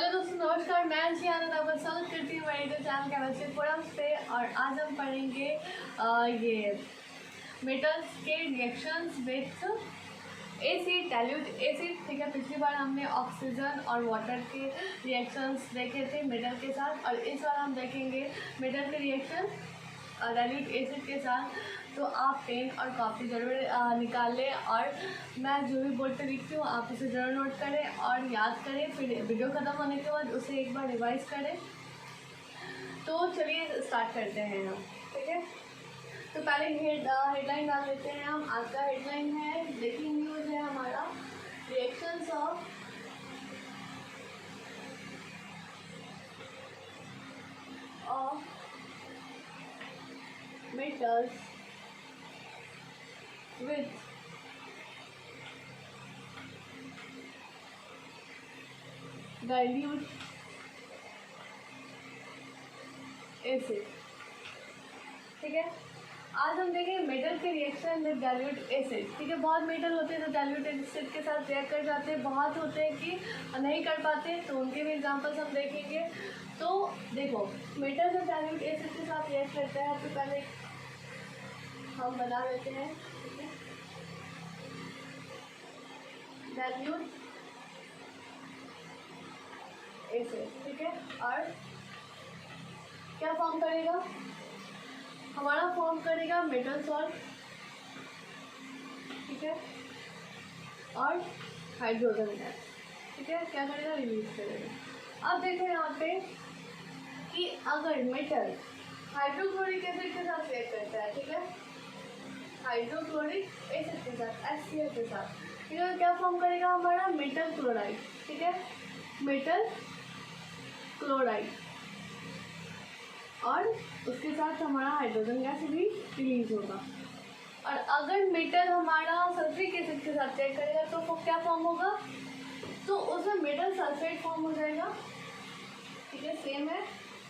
Hello दोस्तों, नमस्कार। मैं जी आनंद आपका स्वागत करती हूँ मेरे यूट्यूब चैनल केमिस्ट्री फोरम्स पे। और आज हम पढ़ेंगे ये मेटल्स के reactions with acid, dilute acid. ठीक है, पिछली बार हमने ऑक्सीजन और वाटर के रिएक्शंस देखे थे मेटल के साथ, और इस बार हम देखेंगे मेटल के रिएक्शन डाइल्यूट एसिड के साथ। तो आप पेन और कॉपी ज़रूर निकाल लें, और मैं जो भी बोर्ड पे लिखती हूँ आप उसे ज़रूर नोट करें और याद करें। फिर वीडियो ख़त्म होने के बाद उसे एक बार रिवाइज करें। तो चलिए स्टार्ट करते हैं हम। ठीक है, तो पहले हेडलाइन डाल लेते हैं हम। आज का हेडलाइन है, ब्रेकिंग न्यूज़ है हमारा, reactions of metals with dilute acid। ठीक है, आज हम देखेंगे मेटल के रिएक्शन विद डाइल्यूट एसिड। ठीक है, बहुत मेटल होते हैं जो डाइल्यूट एसिड के साथ रिएक्ट कर जाते हैं, बहुत होते हैं कि नहीं कर पाते, तो उनके भी एग्जांपल्स हम देखेंगे। तो देखो, मेटल जब डाइल्यूट एसिड के साथ रिएक्ट करता है तो पहले हम बना लेते हैं। ठीक है, डाइल्यूट एसिड। ठीक है, और क्या फॉर्म करेगा हमारा? फॉर्म करेगा मेटल सॉल्ट। ठीक है, और हाइड्रोजन गैस। ठीक है, क्या करेगा? रिलीज करेगा। अब देखो यहाँ पे कि अगर मेटल हाइड्रोक्लोरिक एसिड के साथ रिएक्ट करता है, ठीक है, हाइड्रोक्लोरिक एसिड के साथ, HCl के साथ, ठीक है, क्या फॉर्म करेगा हमारा? Metal chloride. ठीक है, मेटल क्लोराइड, और उसके साथ हमारा हाइड्रोजन गैस भी रिलीज होगा। और अगर मेटल हमारा सल्फ्यूरिक एसिड के साथ रिएक्ट करेगा तो वो क्या फॉर्म होगा? तो उसमें मेटल सल्फेट फॉर्म हो जाएगा। ठीक है, सेम है।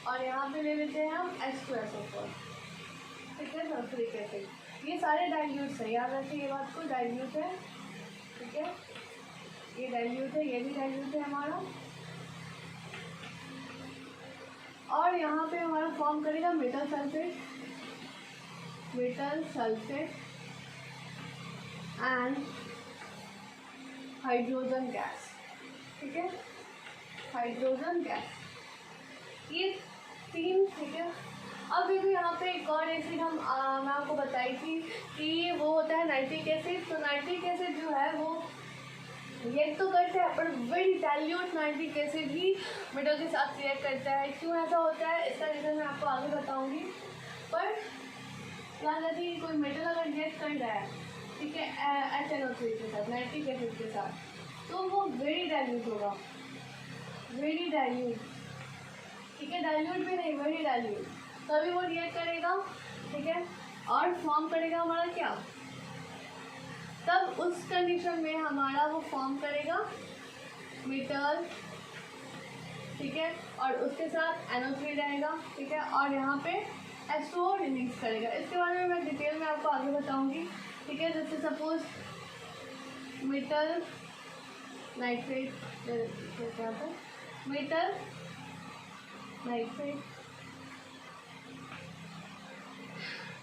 और यहाँ पे ले लेते हैं हम H2SO4। ठीक है, सल्फ्यूरिक एसिड। ये सारे डाइल्यूट्स है, याद रखिए ये बात को, डाइल्यूट है। ठीक है, ये डाइल्यूट है, ये भी डाइल्यूट है हमारा। और यहाँ पे हमारा फॉर्म करेगा metal sulphate, metal sulphate and hydrogen gas. ठीक है, हाइड्रोजन गैस, ये तीन। ठीक है, अब देखो यहाँ पे एक और एसिड मैं आपको बताई थी कि वो होता है नाइट्रिक एसिड। तो नाइट्रिक एसिड जो है वो रिएक्ट तो करता है, पर वेरी डाइल्यूट नाइट्रिक एसिड ही मेटल के साथ रिएक्ट करता है। क्यों ऐसा होता है, इसका रीज़न मैं आपको आगे बताऊंगी। पर याद रखिए, कोई मेटल अगर रिएक्ट कर रहा है, ठीक है, HNO3 के साथ, नाइट्रिक एसिड के साथ, तो वो वेरी डाइल्यूट होगा, वेरी डाइल्यूट। ठीक है, डाइल्यूट भी नहीं, वेरी डाइल्यूट, तभी वो रिएक्ट करेगा। ठीक है, और फॉर्म करेगा हमारा क्या? तब उस कंडीशन में हमारा वो फॉर्म करेगा मेटल। ठीक है, और उसके साथ NO3 रहेगा। ठीक है, और यहाँ पे H2O रिलीज करेगा। इसके बारे में मैं डिटेल में आपको आगे बताऊंगी। ठीक है, जैसे सपोज मेटल नाइट्रेट, क्या था, मेटल नाइट्रेट।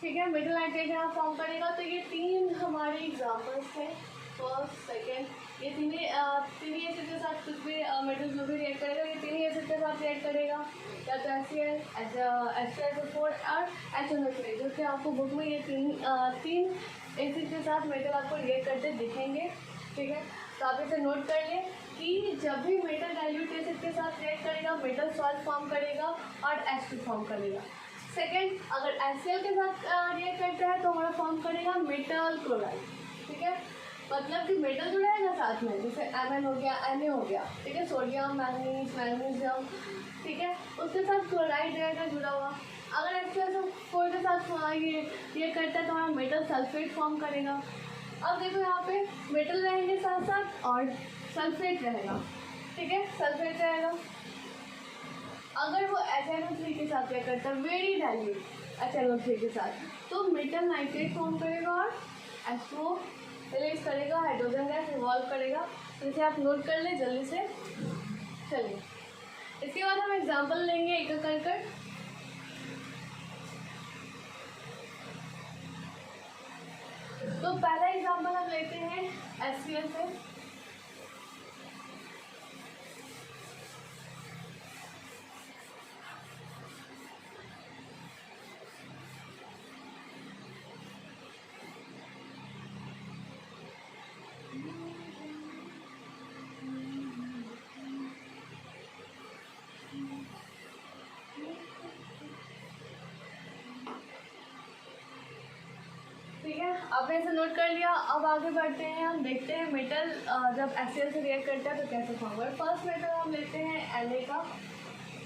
ठीक है, मेटल नाइट्रेट यहाँ फॉर्म करेगा। तो ये तीन हमारे एग्जाम्पल्स हैं, फर्स्ट, सेकेंड। ये तीन ही एसिड के साथ कुछ भी मेटल जो भी रिएक्ट करेगा, ये तीन ही एसिड के साथ रिएक्ट करेगा, या तो HCl, H2SO4 और HNO3, जो कि आपको बुक में ये तीन एसिड के साथ मेटल आपको रिएक्ट करते दिखेंगे। ठीक है, तो आप इसे नोट कर लें कि जब भी मेटल डाइल्यूट एसिड के साथ रिएक्ट करेगा, मेटल सॉल्ट फॉर्म करेगा और H2 फॉर्म करेगा। सेकेंड, अगर HCl के साथ रिएक्ट करता है तो हमारा फॉर्म करेगा मेटल क्लोराइड। ठीक है, मतलब कि मेटल जुड़ा है ना साथ में, जैसे Mn हो गया, Na हो गया। ठीक है, सोडियम, मैग्नीज, मैग्नीशियम। ठीक है, उसके साथ क्लोराइड रहेगा जुड़ा हुआ। अगर H2SO4 के साथ ये करता है तो हमारा मेटल सल्फेट फॉर्म करेगा। अब देखो यहाँ पे मेटल रहेंगे साथ साथ और सल्फेट रहेगा। ठीक है, सल्फेट रहेगा। अगर वो HNO3 के साथ क्या करता है, वेरी डाइल्यूट HNO3 के साथ, तो मेटल नाइट्रेट फॉर्म करेगा और H2O रिलीज करेगा, हाइड्रोजन गैस इवॉल्व करेगा। तो इसे आप नोट कर ले जल्दी से। चलिए इसके बाद हम एग्जाम्पल लेंगे एक एक कर कर। तो पहला एग्जाम्पल हम लेते हैं HCl से। ठीक है, आपने इसे नोट कर लिया। अब आगे बढ़ते हैं, हम देखते हैं मेटल जब HCl से रिएक्ट करता है तो कैसे फॉर्म होगा। फर्स्ट मेटल हम लेते हैं Na का,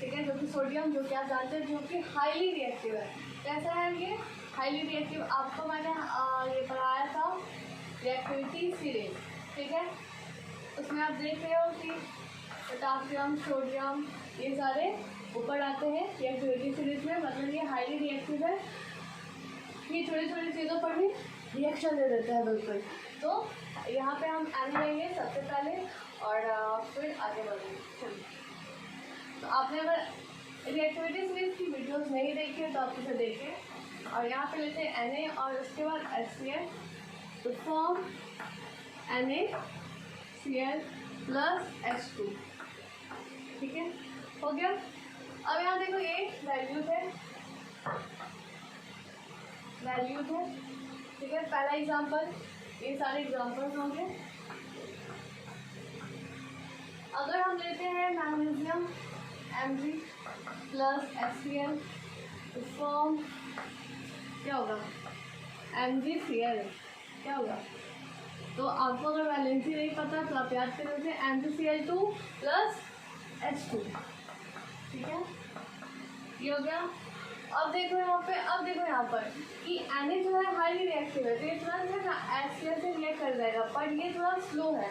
ठीक है, जो कि सोडियम, जो कि आप जानते हैं जो कि हाईली रिएक्टिव है। कैसा है ये हाईली रिएक्टिव? आपको मैंने ये पढ़ाया था रिएक्टिविटी सीरीज, ठीक है, उसमें आप देख रहे हो कि पोटासियम, सोडियम, ये सारे ऊपर आते हैं रिएक्टिविटी सीरीज में, मतलब ये हाईली रिएक्टिव है। ये छोटी छोटी चीज़ों पर भी रिएक्शन दे देता है बिल्कुल। तो यहाँ पे हम Na लेंगे सबसे पहले और फिर आगे बढ़ेंगे। चलिए, तो आपने अगर रिएक्टिविटी सीरीज की वीडियोस नहीं देखी है तो आप इसे देखें। और यहाँ पे लेते हैं Na और उसके बाद HCl to form NaCl plus H2, ठीक है, हो गया। अब यहाँ देखो ये वैल्यूज है, ठीक है, पहला एग्जांपल, ये सारे एग्जांपल्स होंगे। अगर हम लेते हैं मैग्नीशियम Mg प्लस HCl तो फॉर्म क्या होगा? MgCl, क्या होगा? तो आपको अगर वैलेंसी नहीं पता तो आप याद कर लीजिए MgCl2 प्लस H2, ठीक है, ये हो गया। अब देखो यहाँ पर कि Na जो है हाईली रिएक्टिव है, तो ये तुरंत है ना HCl से रिएक्ट कर जाएगा, पर ये थोड़ा स्लो है,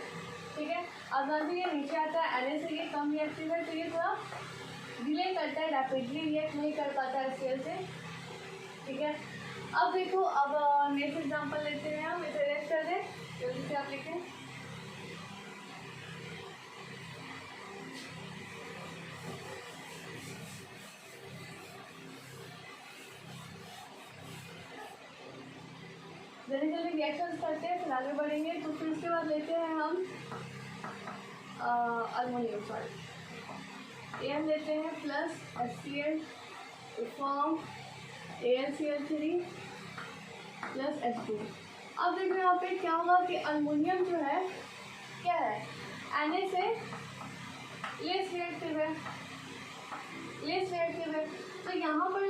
ठीक है। अब जैसे ये नीचे आता है Na से ये कम रिएक्टिव है, तो ये थोड़ा डिले करता है, रैपिडली रिएक्ट नहीं कर पाता HCl से, ठीक है। अब देखो, अब नेक्स्ट एग्जांपल लेते हैं हम, इसे रेस्ट कर दें, जल्दी से आप लिखें। जल्दी जल्दी रिएक्शंस करते हैं, फिर आगे बढ़ेंगे। तो फिर उसके बाद लेते हैं हम अल्मोनियम सॉल्ट, ये हम लेते हैं plus HCl to form AlCl3 plus H2। अब देखो यहाँ पे क्या होगा कि अल्मोनियम जो है क्या है, Na से लेस रिएक्टिव है, तो यहाँ पर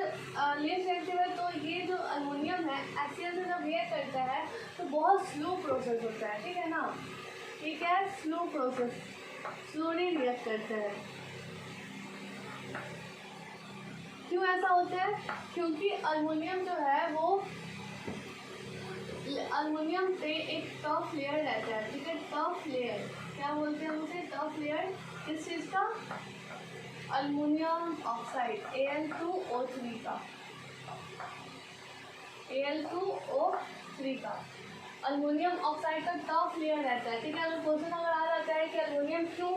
लेस रिएक्टिव है, तो ये जो अल्मोनियम है HCl से जब रिएक्ट करता है तो बहुत स्लो प्रोसेस होता है, ठीक है ना। ये क्या है? स्लो प्रोसेस, स्लोली रिएक्ट करता है। क्यों ऐसा होता है? क्योंकि अल्मोनियम जो है वो अल्मोनियम पे एक टॉप लेयर रहता है, ठीक है, टॉप लेयर, क्या बोलते हैं उसे? टॉप लेयर किस चीज़ का? अल्मोनियम ऑक्साइड Al2O3 का, Al2O3 का अल्मोनियम ऑक्साइड का टॉप लेयर रहता है, ठीक है। अगर क्वेश्चन अगर आ जाता है कि अल्मोनियम क्यों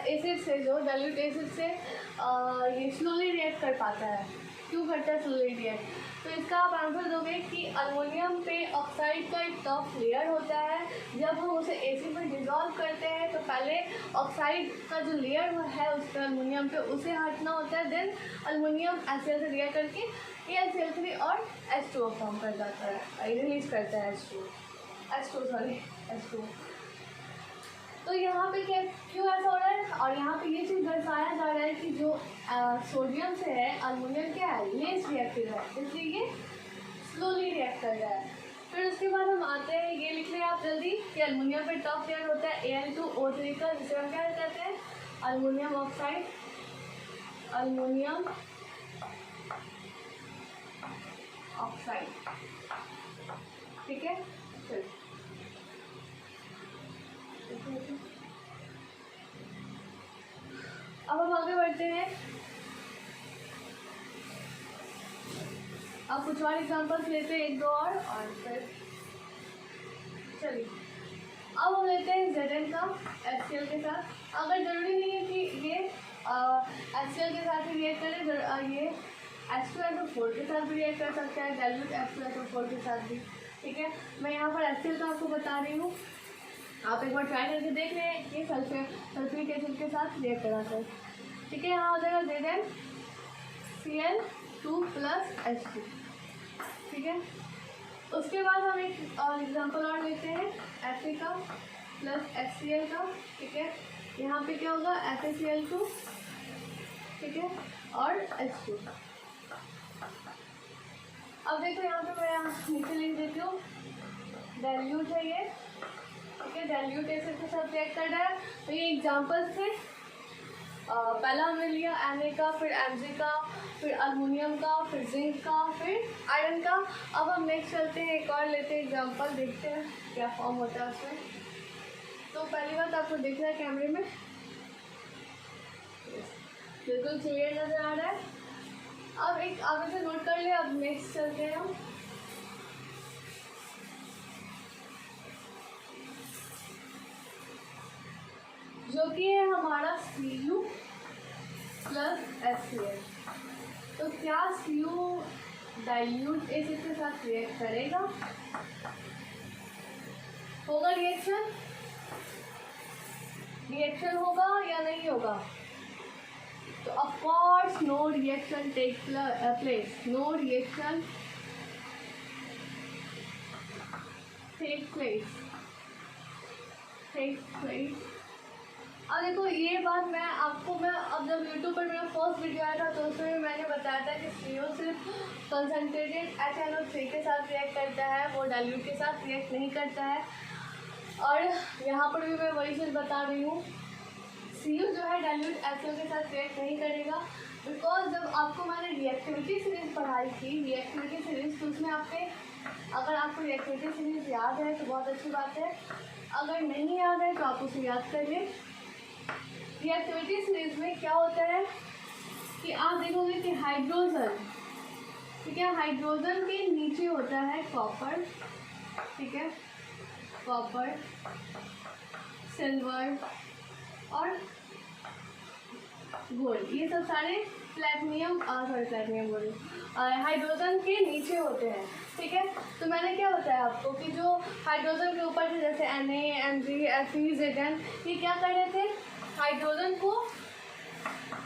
एसिड से, जो डाइल्यूट एसिड से ये स्लोली रिएक्ट कर पाता है, क्यों करता है स्लोली रिएक्ट, तो इसका आप आंसर दोगे कि अल्मोनियम पे ऑक्साइड का एक टॉप लेयर होता है। जब हम उसे एसिड में डिज़ोल्व करते हैं तो पहले ऑक्साइड का जो लेयर है उस पर अल्मोनियम पे, उसे हटना होता है, देन अल्मोनियम HCl से रिएक्ट करके AlCl3 और H2O फॉर्म कर जाता है, रिलीज करता है H2। तो यहाँ पे क्या, क्यों ऐसा हो रहा है? और यहाँ पे ये चीज़ दर्शाया जा रहा है कि जो सोडियम से है अल्मोनियम क्या है? लेस रिएक्टिव है, इसलिए ये स्लोली रिएक्ट कर रहा है। फिर उसके बाद हम आते हैं, ये लिख लें आप जल्दी कि अल्मोनियम पे टॉप लेयर होता है Al2O3 का, जिसे हम क्या कहते हैं? अल्मोनियम ऑक्साइड, ठीक है। फिर अब हम आगे बढ़ते हैं। अब कुछ और एग्जांपल्स लेते हैं, एक दो और फिर चलिए। अब हम लेते हैं Zn का HCl के साथ। अगर ज़रूरी नहीं है कि ये HCl के साथ ही रिएक्ट करें, ये H2SO4 के साथ भी रिएक्ट कर सकता है, डाइल्यूट H2SO4 के साथ भी। ठीक है, मैं यहाँ पर HCl का आपको बता रही हूँ, आप एक बार ट्राई करके देख लें कि सल्फ्यूरिक एसिड के साथ रिएक्ट कराकर। ठीक है, यहाँ हो जाएगा ZnCl2+H2। ठीक है, उसके बाद हम एक एग्जाम्पल और लेते हैं Fa का प्लस HCl का। ठीक है, यहाँ पे क्या होगा FeCl2, ठीक है, और H2। अब देखो यहाँ पे मैं नीचे लिख देती हूँ, डाइल्यूट है ये। ठीक है, डाइल्यूट एसिड के साथ रिएक्ट कर रहा है। तो ये एग्जाम्पल्स थे, पहला हमने लिया Na का, फिर Mg का, फिर अल्मोनियम का, फिर जिंक का, फिर आयरन का। अब हम नेक्स्ट चलते हैं, एक और लेते हैं एग्जाम्पल, देखते हैं क्या फॉर्म होता है उसमें। तो पहली बात आपको दिख रहा है कैमरे में, बिल्कुल क्लियर नजर आ रहा है। अब एक आगे से नोट कर ले। अब नेक्स्ट चलते हैं हम, जो कि है हमारा Cu+HCl। तो क्या Cu डाइल्यूट एसिड के साथ रिएक्ट करेगा? होगा रिएक्शन होगा या नहीं होगा? तो of course no reaction take place, no reaction take place. अब देखो ये बात मैं अब जब यूट्यूब पर मेरा फर्स्ट वीडियो आया था तो उसमें मैंने बताया था कि CO सिर्फ कंसनट्रेटेड HNO3 के साथ रिएक्ट करता है, वो डाइल्यूट के साथ रिएक्ट नहीं करता है। और यहाँ पर भी मैं वही चीज़ बता रही हूँ, CO जो है डाइल्यूट HCl के साथ रिएक्ट नहीं करेगा, बिकॉज जब आपको मैंने रिएक्टिविटी सीरीज पढ़ाई थी, रिएक्टिविटी सीरीज, तो उसमें अगर आपको रिएक्टिविटी सीरीज याद है तो बहुत अच्छी बात है, अगर नहीं याद है तो आप उसे याद करिए। रिएक्टिविटी सीरीज में क्या होता है कि आप देखोगे कि हाइड्रोजन, ठीक है, हाइड्रोजन के नीचे होता है कॉपर, ठीक है, कॉपर, सिल्वर और गोल्ड, ये सब सारे हाइड्रोजन के नीचे होते हैं। ठीक है, तो मैंने क्या बताया आपको कि जो हाइड्रोजन के ऊपर थे जैसे Na, Mg, Fe, Zn, ये क्या कर रहे थे, हाइड्रोजन को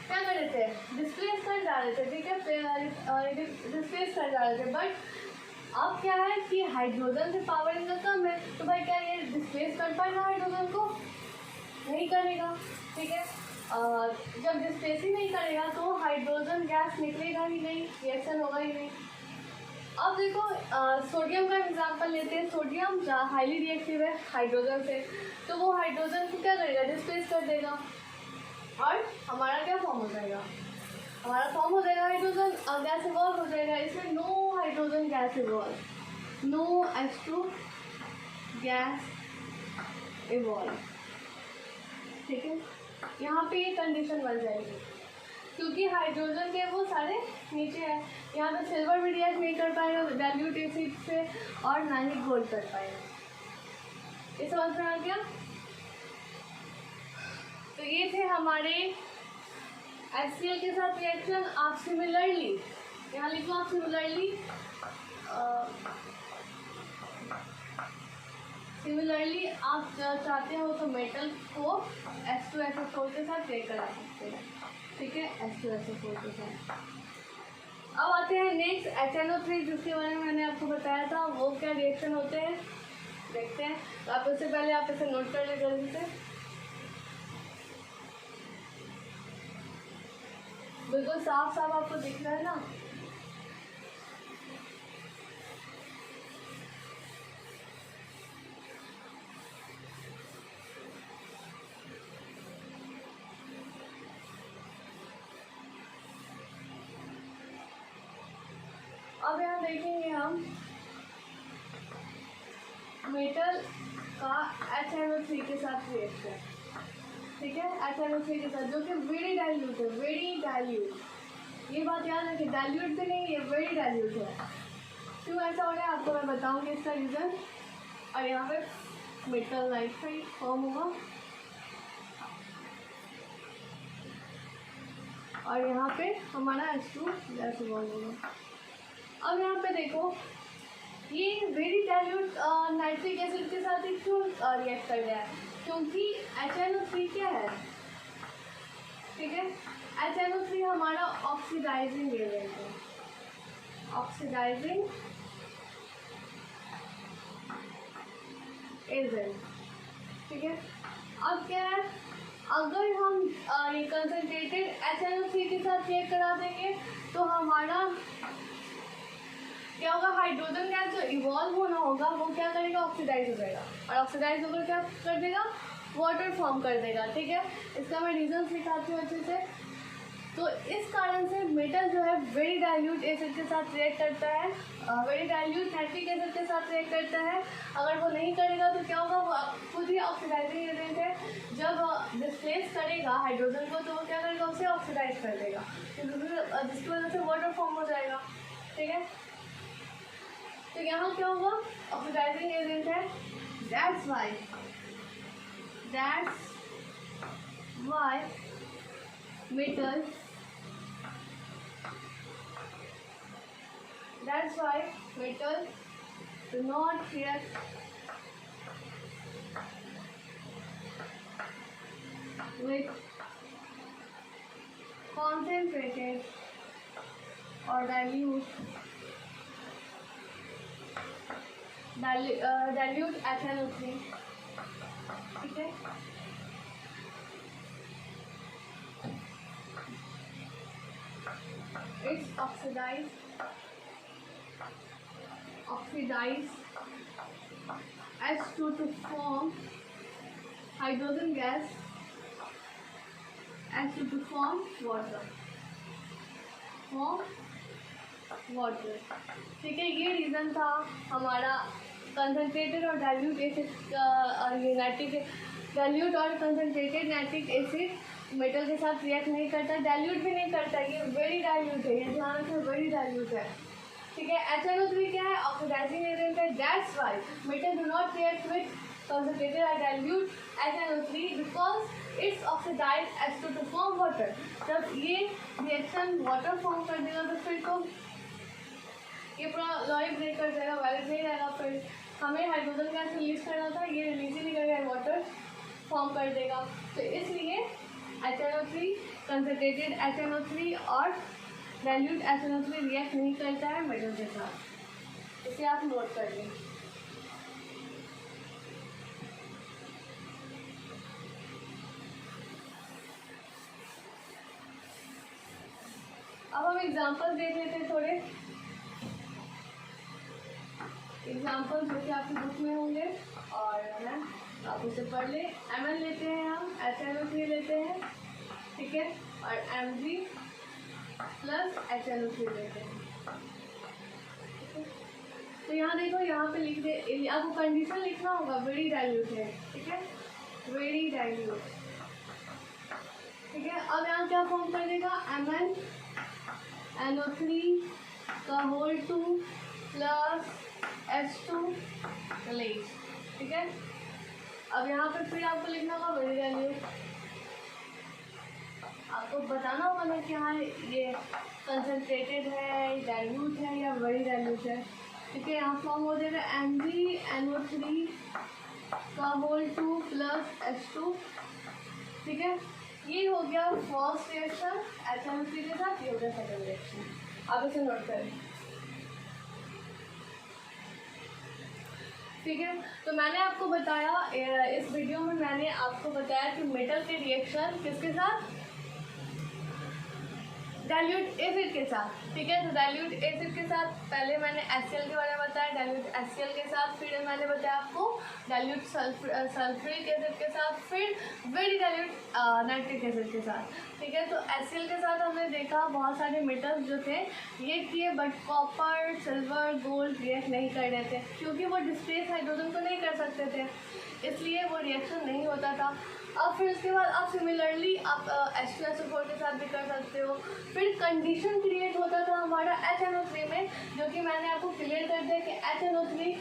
क्या कर रहे थे, डिस्प्लेस कर जा रहे थे। ठीक है, डिस्प्लेस कर जा रहे थे, बट अब क्या है कि हाइड्रोजन से पावर इनका कम है, तो भाई क्या ये डिस्प्लेस कर पाएगा हाइड्रोजन को? नहीं करेगा। ठीक है, जब डिस्प्लेस ही नहीं करेगा तो हाइड्रोजन गैस निकलेगा ही नहीं, रिएक्शन होगा ही नहीं। अब देखो सोडियम का एग्जांपल लेते हैं। सोडियम हाईली रिएक्टिव है हाइड्रोजन से, तो वो हाइड्रोजन को क्या करेगा, डिस्प्लेस कर देगा, और हमारा क्या फॉर्म हो जाएगा, हमारा फॉर्म हो जाएगा हाइड्रोजन गैस इवॉल्व हो जाएगा। इसमें no hydrogen gas evolve, no H2 gas evolve. ठीक है, यहाँ पे ये कंडीशन बन जाएगी क्योंकि हाइड्रोजन के वो सारे नीचे है, यहाँ पे सिल्वर भी रिएक्ट नहीं कर पाएगा डाइल्यूट एसिड से, और ना ही गोल्ड कर पाएगा। इस समझ में आ गया? तो ये थे हमारे HCl के साथ रिएक्शन। आप सिमिलरली यहाँ लिखो, आप सिमिलरली आप चाहते हो तो मेटल को H2SO4 के साथ रिएक्ट करा सकते हैं। ठीक है, H2SO4 के साथ। अब आते हैं नेक्स्ट HNO3, जिसके बारे में मैंने आपको बताया था, वो क्या रिएक्शन होते हैं देखते हैं। तो आप उससे पहले आप इसे नोट कर ले जल्दी से, बिल्कुल साफ साफ आपको दिख रहा है ना। अब यहाँ देखेंगे हम मेटल का HNO3 के साथ रिएक्शन। ठीक है, HNO3 के साथ, जो कि वेरी डाइल्यूट है, वेरी डाइल्यूट। ये बात याद रखिए, डाइल्यूट भी नहीं, ये वेरी डाइल्यूट है। क्यों ऐसा हो रहा है आपको मैं बताऊंगी इसका रीज़न। और यहाँ पे मेटल नाइट्राइड फॉर्म होगा। और यहाँ पे हमारा H2 गैस इवॉल्व होगा। अब यहाँ पे देखो ये वेरी डाइल्यूट नाइट्रिक एसिड के साथ ही क्यों रिएक्ट कर रहा है, क्योंकि HNO3 क्या है, ठीक है, HNO3 हमारा ऑक्सीडाइजिंग एजेंट है, ऑक्सीडाइजिंग एजेंट, ठीक है। अब क्या है, अगर हम ये कंसनट्रेटेड HNO3 के साथ रिएक्ट करा देंगे तो हमारा क्या होगा, हाइड्रोजन गैस जो इवॉल्व होना होगा वो क्या करेगा, ऑक्सीडाइज हो जाएगा, और ऑक्सीडाइज होकर क्या कर देगा, वाटर फॉर्म कर देगा, ठीक है। इसका मैं रीजन सिखाती हूँ अच्छे से। तो इस कारण से मेटल जो है वेरी डाइल्यूट एसिड के साथ रिएक्ट करता है, वेरी डाइल्यूट नाइट्रिक एसिड के साथ रिएक्ट करता है। अगर वो नहीं करेगा तो क्या होगा, वो खुद ही ऑक्सीडाइजिंग एजेंट है, जब डिस्प्लेस करेगा हाइड्रोजन को तो वो क्या करेगा, उसे ऑक्सीडाइज कर देगा, जिसकी वजह से वाटर फॉर्म हो जाएगा, ठीक है। तो यहाँ क्या होगा, ऑक्सीडाइजिंग एजेंट है, that's why metal that's why metal do not react with concentrated or dilute HNO3, ठीक है। It's oxidize H2 to form hydrogen gas, H2 to form water, ठीक है। ये रीज़न था हमारा कंसनट्रेटेड और डाइल्यूट एसिड डाइल्यूट और कंसनट्रेटेड नाइट्रिक एसिड मेटल के साथ रिएक्ट नहीं करता, डाइल्यूट भी नहीं करता, ये वेरी डाइल्यूट है, ये ध्यान रखें, वेरी डाइल्यूट है, ठीक है। HNO3 क्या है, ऑक्सीडाइजिंग एजेंट है, that's why metal do not react with concentrated or dilute HNO3 because it's oxidized H2 to form water। जब ये रिएक्शन वाटर फॉर्म कर देगा तो फिर तो ये पूरा लॉ ही ब्रेक कर जाएगा, वैलिड नहीं रहेगा, फिर हमें हाइड्रोजन गैस रिलीज करना था, ये रिलीज ही नहीं करेगा, वाटर फॉर्म कर देगा। तो इसलिए HNO3 कंसनट्रेटेड HNO3 और डाइल्यूट HNO3 रिएक्ट नहीं करता है मेटल के साथ, इसे आप नोट कर लें। अब हम एग्जाम्पल देख लेते हैं, थोड़े एग्जाम्पल जो कि आपकी बुक में होंगे और है आप उसे पढ़ ले। Mn लेते हैं, हम HNO3 लेते हैं, ठीक है, और Mg प्लस HNO3 लेते हैं, तो यहाँ देखो, यहाँ पे लिख दे, आपको कंडीशन लिखना होगा, वेरी डाइल्यूट है, ठीक है, वेरी डाइल्यूट, ठीक है। अब यहाँ क्या फॉर्म कर देगा, Mn NO3 का होल 2 प्लस H2 रिलीज, ठीक है। अब यहाँ पे फिर आपको लिखना होगा वेरी डाइल्यूट, आपको बताना होगा ना कि हाँ ये कंसनट्रेटेड है, डाइल्यूट है या वेरी डाइल्यूट है, ठीक है। यहाँ फॉर्म हो जाएगा MgNO3 का होल 2 प्लस H2, ठीक है। ये हो गया फर्स्ट रिएक्शन HNO3 के साथ, ये हो गया सेकंड रिएक्शन, आप इसे नोट करें, ठीक है। तो मैंने आपको बताया, इस वीडियो में मैंने आपको बताया कि मेटल के रिएक्शन किसके साथ, डाइल्यूट एसिड के साथ, ठीक है। तो डाइल्यूट एसिड के साथ पहले मैंने HCl के बारे में बताया, डाइल्यूट HCl के साथ, फिर मैंने बताया आपको डाइल्यूट सल्फ्यूरिक एसिड के साथ, फिर वेरी डाइल्यूट नाइट्रिक एसिड के साथ, ठीक है। तो HCl के साथ हमने देखा बहुत सारे मेटल्स जो थे रिएक्ट किए, but copper, silver, gold react नहीं कर रहे थे, क्योंकि वो डिस्प्लेस हाइड्रोजन को नहीं कर सकते थे, इसलिए वो रिएक्शन नहीं होता था। अब फिर उसके बाद आप सिमिलरली आप H2SO4 के साथ भी कर सकते हो। फिर कंडीशन क्रिएट होता था हमारा HNO3 में, जो कि मैंने आपको क्लियर कर दिया कि HNO3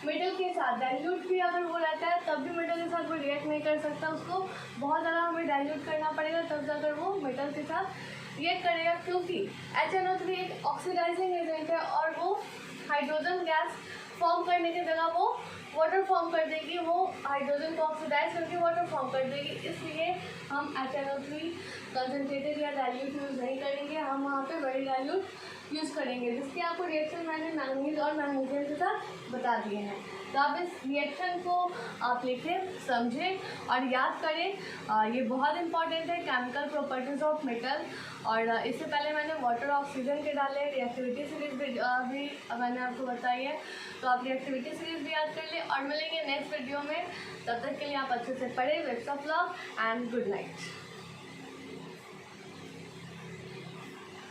मेटल के साथ डाइल्यूट भी अगर वो रहता है तब भी मेटल के साथ वो रिएक्ट नहीं कर सकता, उसको बहुत ज़्यादा हमें डाइल्यूट करना पड़ेगा तब जाकर वो मेटल के साथ रिएक्ट करेगा, क्योंकि HNO3 एक ऑक्सीडाइजिंग एजेंट है और वो हाइड्रोजन गैस फॉर्म करने की जगह वो वाटर फॉर्म कर देगी, वो हाइड्रोजन को ऑक्सीडाइज करके वाटर फॉर्म कर देगी। इसलिए हम HNO3 कंसनट्रेटेड या डाइल्यूट यूज़ नहीं करेंगे, हम वहाँ पे बड़ी डाइल्यूट यूज़ करेंगे, जिसकी आपको रिएक्शन मैंने मैंगनीज और मैग्नीशियम के साथ बता दिए हैं। तो आप इस रिएक्शन को आप लिखें, समझें और याद करें। ये बहुत इंपॉर्टेंट है, केमिकल प्रॉपर्टीज ऑफ मेटल। और इससे पहले मैंने वाटर ऑक्सीजन के डाले, रिएक्टिविटी सीरीज भी मैंने आपको बताई है, तो आप रिएक्टिविटी सीरीज भी याद कर लें और मिलेंगे नेक्स्ट वीडियो में। तब तक के लिए आप अच्छे से पढ़ें। Best of luck and good night.